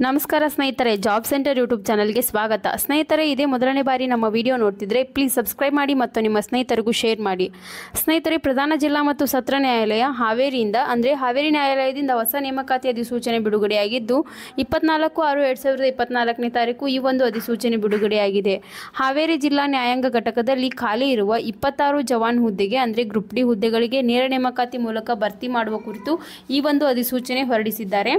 ನಮಸ್ಕಾರ ಸ್ನೇಹಿತರೆ, job centre YouTube ಚಾನಲ್ಗೆ ಸ್ವಾಗತ. ಸ್ನೇಹಿತರೆ, ಇದೇ ಮೊದಲನೇ ಬಾರಿ ನಮ್ಮ ವಿಡಿಯೋ ನೋಡ್ತಿದ್ರೆ ಪ್ಲೀಸ್ ಸಬ್ಸ್ಕ್ರೈಬ್ ಮಾಡಿ ಮತ್ತು ನಿಮ್ಮ ಸ್ನೇಹಿತರಿಗೂ ಶೇರ್ ಮಾಡಿ. ಸ್ನೇಹಿತರೆ, ಪ್ರಧಾನ ಜಿಲ್ಲಾ ಮತ್ತು ಸತ್ರ ನ್ಯಾಯಾಲಯ ಹಾವೇರಿಯಿಂದ ಅಂದರೆ ಹಾವೇರಿ ನ್ಯಾಯಾಲಯದಿಂದ ಹೊಸ ನೇಮಕಾತಿ ಅಧಿಸೂಚನೆ ಬಿಡುಗಡೆಯಾಗಿದ್ದು 24/6/2024ನೇ ತಾರೀಕು ಈ ಒಂದು ಅಧಿಸೂಚನೆ ಬಿಡುಗಡೆಯಾಗಿದೆ. ಹಾವೇರಿ ಜಿಲ್ಲಾ ನ್ಯಾಯಾಂಗ ಘಟಕದಲ್ಲಿ ಖಾಲಿ ಇರುವ 26 ಜವಾನ್ ಹುದ್ದೆಗೆ ಅಂದರೆ ಗ್ರೂಪ್ ಡಿ ಹುದ್ದೆಗಳಿಗೆ ನೇರ ನೇಮಕಾತಿ ಮೂಲಕ ಭರ್ತಿ ಮಾಡುವ ಕುರಿತು ಈ ಒಂದು ಅಧಿಸೂಚನೆ ಹೊರಡಿಸಿದ್ದಾರೆ.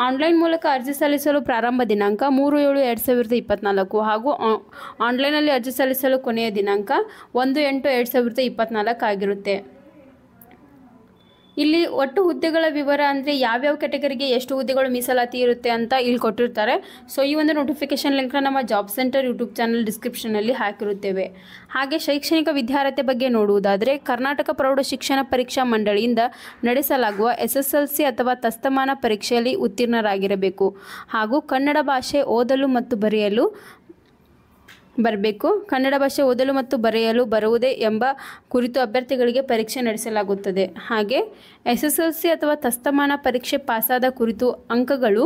ಆನ್ಲೈನ್ ಮೂಲಕ ಅರ್ಜಿ ಸಲ್ಲಿಸಲು ಪ್ರಾರಂಭ ದಿನಾಂಕ 3/7/2024 ಹಾಗೂ ಆನ್ಲೈನಲ್ಲಿ ಅರ್ಜಿ ಸಲ್ಲಿಸಲು ಕೊನೆಯ ದಿನಾಂಕ 1/8/2024 ಆಗಿರುತ್ತೆ. ಇಲ್ಲಿ ಒಟ್ಟು ಹುದ್ದೆಗಳ ವಿವರ ಅಂದರೆ ಯಾವ್ಯಾವ ಕ್ಯಾಟಗರಿಗೆ ಎಷ್ಟು ಹುದ್ದೆಗಳು ಮೀಸಲಾತಿ ಇರುತ್ತೆ ಅಂತ ಇಲ್ಲಿ ಕೊಟ್ಟಿರ್ತಾರೆ. ಸೊ ಈ ಒಂದು ನೋಟಿಫಿಕೇಶನ್ ಲಿಂಕ್ನ ನಮ್ಮ ಜಾಬ್ ಸೆಂಟರ್ ಯೂಟ್ಯೂಬ್ ಚಾನಲ್ ಡಿಸ್ಕ್ರಿಪ್ಷನಲ್ಲಿ ಹಾಕಿರುತ್ತೇವೆ. ಹಾಗೆ ಶೈಕ್ಷಣಿಕ ವಿದ್ಯಾರ್ಹತೆ ಬಗ್ಗೆ ನೋಡುವುದಾದರೆ ಕರ್ನಾಟಕ ಪ್ರೌಢ ಶಿಕ್ಷಣ ಪರೀಕ್ಷಾ ಮಂಡಳಿಯಿಂದ ನಡೆಸಲಾಗುವ SSLC ಅಥವಾ ತಸ್ತಮಾನ ಪರೀಕ್ಷೆಯಲ್ಲಿ ಉತ್ತೀರ್ಣರಾಗಿರಬೇಕು ಹಾಗೂ ಕನ್ನಡ ಭಾಷೆ ಓದಲು ಮತ್ತು ಬರೆಯಲು ಬರುವುದೇ ಎಂಬ ಕುರಿತು ಅಭ್ಯರ್ಥಿಗಳಿಗೆ ಪರೀಕ್ಷೆ ನಡೆಸಲಾಗುತ್ತದೆ. ಹಾಗೆ SSLC ಅಥವಾ ತಸ್ತಮಾನ ಪರೀಕ್ಷೆ ಪಾಸಾದ ಕುರಿತು ಅಂಕಗಳು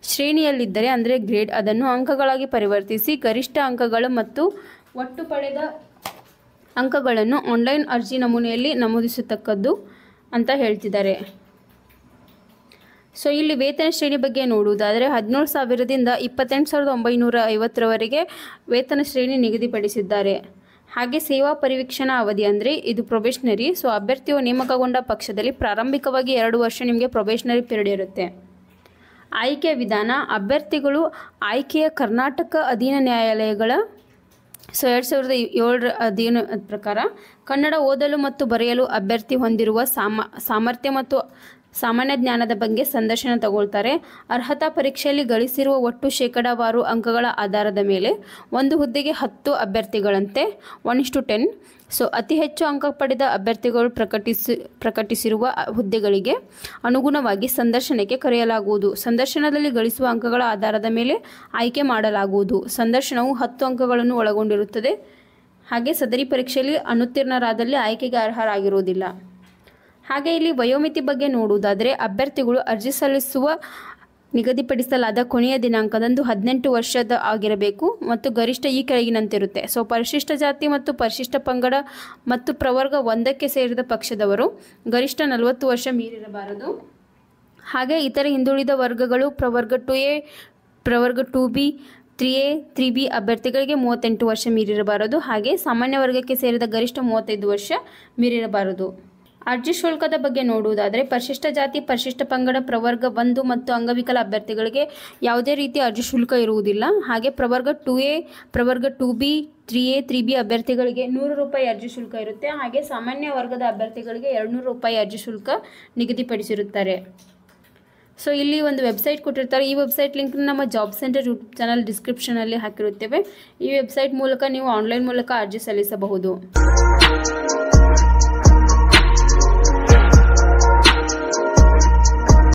ಶ್ರೇಣಿಯಲ್ಲಿದ್ದರೆ ಅಂದರೆ ಗ್ರೇಡ್ ಅದನ್ನು ಅಂಕಗಳಾಗಿ ಪರಿವರ್ತಿಸಿ ಗರಿಷ್ಠ ಅಂಕಗಳು ಮತ್ತು ಒಟ್ಟು ಪಡೆದ ಅಂಕಗಳನ್ನು ಆನ್ಲೈನ್ ಅರ್ಜಿ ನಮೂನೆಯಲ್ಲಿ ನಮೂದಿಸತಕ್ಕದ್ದು ಅಂತ ಹೇಳ್ತಿದ್ದಾರೆ. ಸೊ ಇಲ್ಲಿ ವೇತನ ಶ್ರೇಣಿ ಬಗ್ಗೆ ನೋಡುವುದಾದರೆ 17,000ದಿಂದ 28,950ರವರೆಗೆ ವೇತನ ಶ್ರೇಣಿ ನಿಗದಿಪಡಿಸಿದ್ದಾರೆ. ಹಾಗೆ ಸೇವಾ ಪರಿವೀಕ್ಷಣಾ ಅವಧಿ ಅಂದರೆ ಇದು ಪ್ರೊಬೇಷನರಿ. ಸೊ ಅಭ್ಯರ್ಥಿಯು ನೇಮಕಗೊಂಡ ಪಕ್ಷದಲ್ಲಿ ಪ್ರಾರಂಭಿಕವಾಗಿ 2 ವರ್ಷ ನಿಮಗೆ ಪ್ರೊಬೇಷನರಿ ಪೀರಿಯಡ್ ಇರುತ್ತೆ. ಆಯ್ಕೆಯ ವಿಧಾನ ಅಭ್ಯರ್ಥಿಗಳು ಆಯ್ಕೆಯ ಕರ್ನಾಟಕ ಅಧೀನ ನ್ಯಾಯಾಲಯಗಳ 2007 ಅಧೀನ ಪ್ರಕಾರ ಕನ್ನಡ ಓದಲು ಮತ್ತು ಬರೆಯಲು ಅಭ್ಯರ್ಥಿ ಹೊಂದಿರುವ ಸಾಮರ್ಥ್ಯ ಮತ್ತು ಸಾಮಾನ್ಯ ಜ್ಞಾನದ ಬಗ್ಗೆ ಸಂದರ್ಶನ ತಗೊಳ್ತಾರೆ. ಅರ್ಹತಾ ಪರೀಕ್ಷೆಯಲ್ಲಿ ಗಳಿಸಿರುವ ಒಟ್ಟು ಶೇಕಡಾವಾರು ಅಂಕಗಳ ಆಧಾರದ ಮೇಲೆ ಒಂದು ಹುದ್ದೆಗೆ 10 ಅಭ್ಯರ್ಥಿಗಳಂತೆ 1:10. ಸೊ ಅತಿ ಹೆಚ್ಚು ಅಂಕ ಪಡೆದ ಅಭ್ಯರ್ಥಿಗಳು ಪ್ರಕಟಿಸಿರುವ ಹುದ್ದೆಗಳಿಗೆ ಅನುಗುಣವಾಗಿ ಸಂದರ್ಶನಕ್ಕೆ ಕರೆಯಲಾಗುವುದು. ಸಂದರ್ಶನದಲ್ಲಿ ಗಳಿಸುವ ಅಂಕಗಳ ಆಧಾರದ ಮೇಲೆ ಆಯ್ಕೆ ಮಾಡಲಾಗುವುದು. ಸಂದರ್ಶನವು 10 ಅಂಕಗಳನ್ನು ಒಳಗೊಂಡಿರುತ್ತದೆ. ಹಾಗೆ ಸದರಿ ಪರೀಕ್ಷೆಯಲ್ಲಿ ಅನುತ್ತೀರ್ಣರಾದಲ್ಲಿ ಆಯ್ಕೆಗೆ ಅರ್ಹರಾಗಿರುವುದಿಲ್ಲ. ಹಾಗೆ ಇಲ್ಲಿ ವಯೋಮಿತಿ ಬಗ್ಗೆ ನೋಡುವುದಾದರೆ ಅಭ್ಯರ್ಥಿಗಳು ಅರ್ಜಿ ಸಲ್ಲಿಸುವ ನಿಗದಿಪಡಿಸಲಾದ ಕೊನೆಯ ದಿನಾಂಕದಂದು 18 ವರ್ಷದ ಆಗಿರಬೇಕು ಮತ್ತು ಗರಿಷ್ಠ ಈ ಕೆಳಗಿನಂತಿರುತ್ತೆ. ಸೊ ಪರಿಶಿಷ್ಟ ಜಾತಿ ಮತ್ತು ಪರಿಶಿಷ್ಟ ಪಂಗಡ ಮತ್ತು ಪ್ರವರ್ಗ 1ಕ್ಕೆ ಸೇರಿದ ಪಕ್ಷದವರು ಗರಿಷ್ಠ 40 ವರ್ಷ ಮೀರಿರಬಾರದು. ಹಾಗೆ ಇತರೆ ಹಿಂದುಳಿದ ವರ್ಗಗಳು ಪ್ರವರ್ಗ 2A, ಪ್ರವರ್ಗ 2B, 3A, 3B ಅಭ್ಯರ್ಥಿಗಳಿಗೆ 38 ವರ್ಷ ಮೀರಿರಬಾರದು. ಹಾಗೆ ಸಾಮಾನ್ಯ ವರ್ಗಕ್ಕೆ ಸೇರಿದ ಗರಿಷ್ಠ 35 ವರ್ಷ ಮೀರಿರಬಾರದು. ಅರ್ಜಿ ಶುಲ್ಕದ ಬಗ್ಗೆ ನೋಡುವುದಾದರೆ ಪರಿಶಿಷ್ಟ ಜಾತಿ, ಪರಿಶಿಷ್ಟ ಪಂಗಡ, ಪ್ರವರ್ಗ 1 ಮತ್ತು ಅಂಗವಿಕಲ ಅಭ್ಯರ್ಥಿಗಳಿಗೆ ಯಾವುದೇ ರೀತಿಯ ಅರ್ಜಿ ಶುಲ್ಕ ಇರುವುದಿಲ್ಲ. ಹಾಗೆ ಪ್ರವರ್ಗ 2A, ಪ್ರವರ್ಗ 2B, 3A, 3B ಅಭ್ಯರ್ಥಿಗಳಿಗೆ ₹100 ಅರ್ಜಿ ಶುಲ್ಕ ಇರುತ್ತೆ. ಹಾಗೆ ಸಾಮಾನ್ಯ ವರ್ಗದ ಅಭ್ಯರ್ಥಿಗಳಿಗೆ ₹200 ಅರ್ಜಿ ಶುಲ್ಕ ನಿಗದಿಪಡಿಸಿರುತ್ತಾರೆ. ಸೊ ಇಲ್ಲಿ ಒಂದು ವೆಬ್ಸೈಟ್ ಕೊಟ್ಟಿರ್ತಾರೆ. ಈ ವೆಬ್ಸೈಟ್ ಲಿಂಕ್ ನಮ್ಮ ಜಾಬ್ ಸೆಂಟರ್ ಯೂಟ್ಯೂಬ್ ಚಾನಲ್ ಡಿಸ್ಕ್ರಿಪ್ಷನಲ್ಲಿ ಹಾಕಿರುತ್ತೇವೆ. ಈ ವೆಬ್ಸೈಟ್ ಮೂಲಕ ನೀವು ಆನ್ಲೈನ್ ಮೂಲಕ ಅರ್ಜಿ ಸಲ್ಲಿಸಬಹುದು.